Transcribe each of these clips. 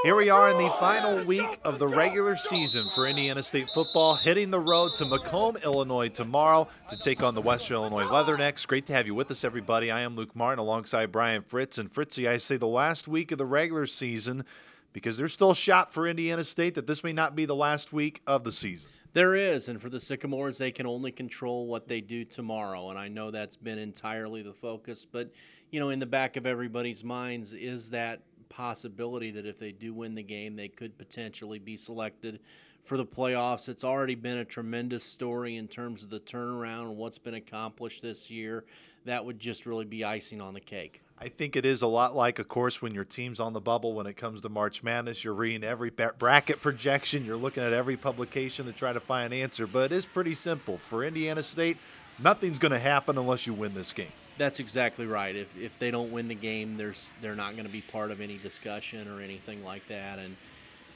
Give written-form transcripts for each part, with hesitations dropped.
Here we are in the final week of the regular season for Indiana State football, hitting the road to Macomb, Illinois tomorrow to take on the Western Illinois Leathernecks. Great to have you with us, everybody. I am Luke Martin alongside Brian Fritz. And Fritzy, I say the last week of the regular season because there's still a shot for Indiana State that this may not be the last week of the season. There is, and for the Sycamores, they can only control what they do tomorrow, and I know that's been entirely the focus. But, in the back of everybody's minds is that possibility that if they do win the game, they could potentially be selected for the playoffs. It's already been a tremendous story in terms of the turnaround and what's been accomplished this year. That would just really be icing on the cake. I think it is a lot like, of course, when your team's on the bubble when it comes to March Madness. You're reading every bracket projection. You're looking at every publication to try to find an answer. But it is pretty simple. For Indiana State, nothing's going to happen unless you win this game. That's exactly right. If they don't win the game, they're not going to be part of any discussion or anything like that. And,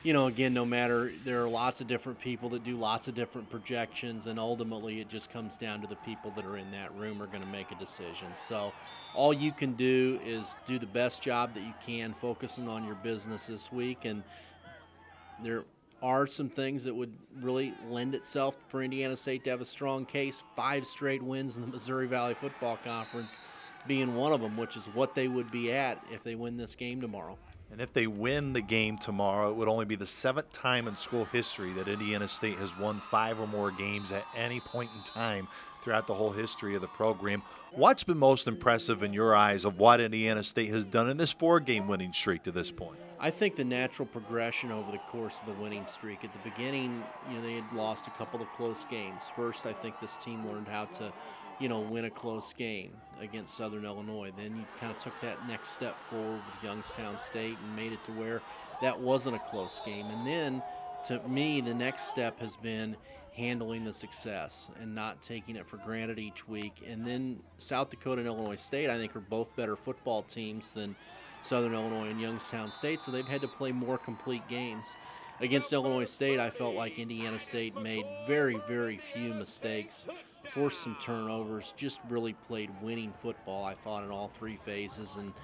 again, no matter, there are lots of different people that do lots of different projections, and ultimately it just comes down to the people that are in that room are going to make a decision. So all you can do is do the best job that you can, focusing on your business this week. And there are some things that would really lend itself for Indiana State to have a strong case. 5 straight wins in the Missouri Valley Football Conference being one of them, which is what they would be at if they win this game tomorrow. And if they win the game tomorrow, it would only be the 7th time in school history that Indiana State has won 5 or more games at any point in time throughout the whole history of the program. What's been most impressive in your eyes of what Indiana State has done in this 4-game winning streak to this point? I think the natural progression over the course of the winning streak. At the beginning, they had lost a couple of close games. First, I think this team learned how to win a close game against Southern Illinois. Then you kind of took that next step forward with Youngstown State and made it to where that wasn't a close game. And then, to me, the next step has been handling the success and not taking it for granted each week. And then South Dakota and Illinois State, I think, are both better football teams than Southern Illinois and Youngstown State, so they've had to play more complete games. Against Illinois State, I felt like Indiana State made very, very few mistakes, forced some turnovers, just really played winning football, I thought, in all 3 phases. And,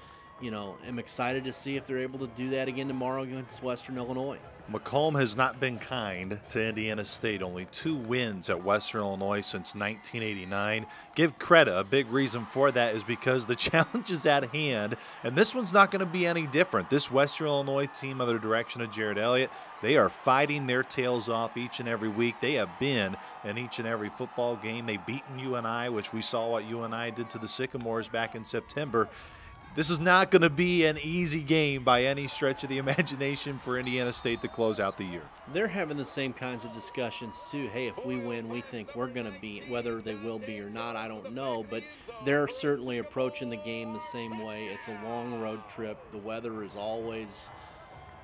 am excited to see if they're able to do that again tomorrow against Western Illinois. Macomb has not been kind to Indiana State. Only 2 wins at Western Illinois since 1989. Give credit. A big reason for that is because the challenge is at hand, and this one's not going to be any different. This Western Illinois team, under the direction of Jared Elliott, they are fighting their tails off each and every week. They have been in each and every football game. They've beaten UNI, which we saw what UNI did to the Sycamores back in September. This is not going to be an easy game by any stretch of the imagination for Indiana State to close out the year. They're having the same kinds of discussions too. Hey, if we win, we think we're going to be, whether they will be or not, I don't know. But they're certainly approaching the game the same way. It's a long road trip. The weather is always,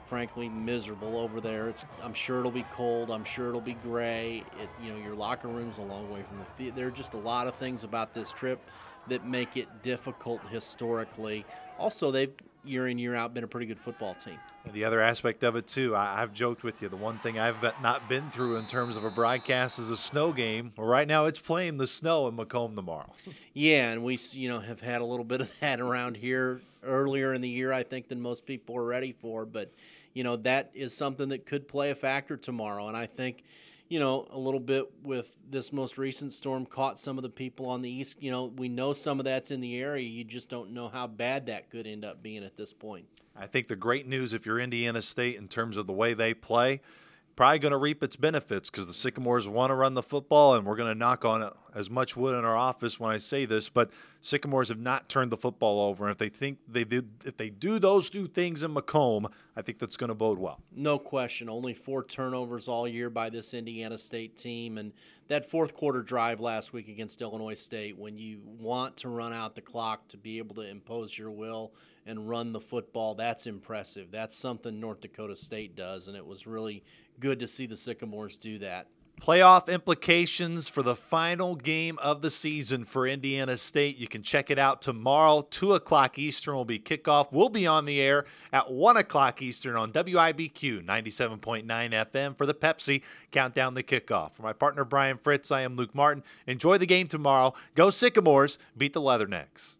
frankly, miserable over there. I'm sure it'll be cold. I'm sure it'll be gray. Your locker room's a long way from the field. There are just a lot of things about this trip that make it difficult historically. Also, they've year in, year out been a pretty good football team. And the other aspect of it, too, I've joked with you, the one thing I've not been through in terms of a broadcast is a snow game. Well, right now it's playing the snow in Macomb tomorrow. Yeah, and we have had a little bit of that around here earlier in the year, I think, than most people are ready for. But, that is something that could play a factor tomorrow. And I think, a little bit with this most recent storm caught some of the people on the east. We know some of that's in the area. You just don't know how bad that could end up being at this point. I think the great news, if you're Indiana State, in terms of the way they play, probably going to reap its benefits because the Sycamores want to run the football, and we're going to knock on as much wood in our office when I say this, but Sycamores have not turned the football over. And if they do those 2 things in Macomb, I think that's going to bode well. No question. Only 4 turnovers all year by this Indiana State team. And that 4th quarter drive last week against Illinois State, when you want to run out the clock to be able to impose your will and run the football, that's impressive. That's something North Dakota State does, and it was really good to see the Sycamores do that. Playoff implications for the final game of the season for Indiana State. You can check it out tomorrow. 2 o'clock Eastern will be kickoff. We'll be on the air at 1 o'clock Eastern on WIBQ 97.9 FM for the Pepsi Countdown the Kickoff. For my partner Brian Fritz, I am Luke Martin. Enjoy the game tomorrow. Go Sycamores. Beat the Leathernecks.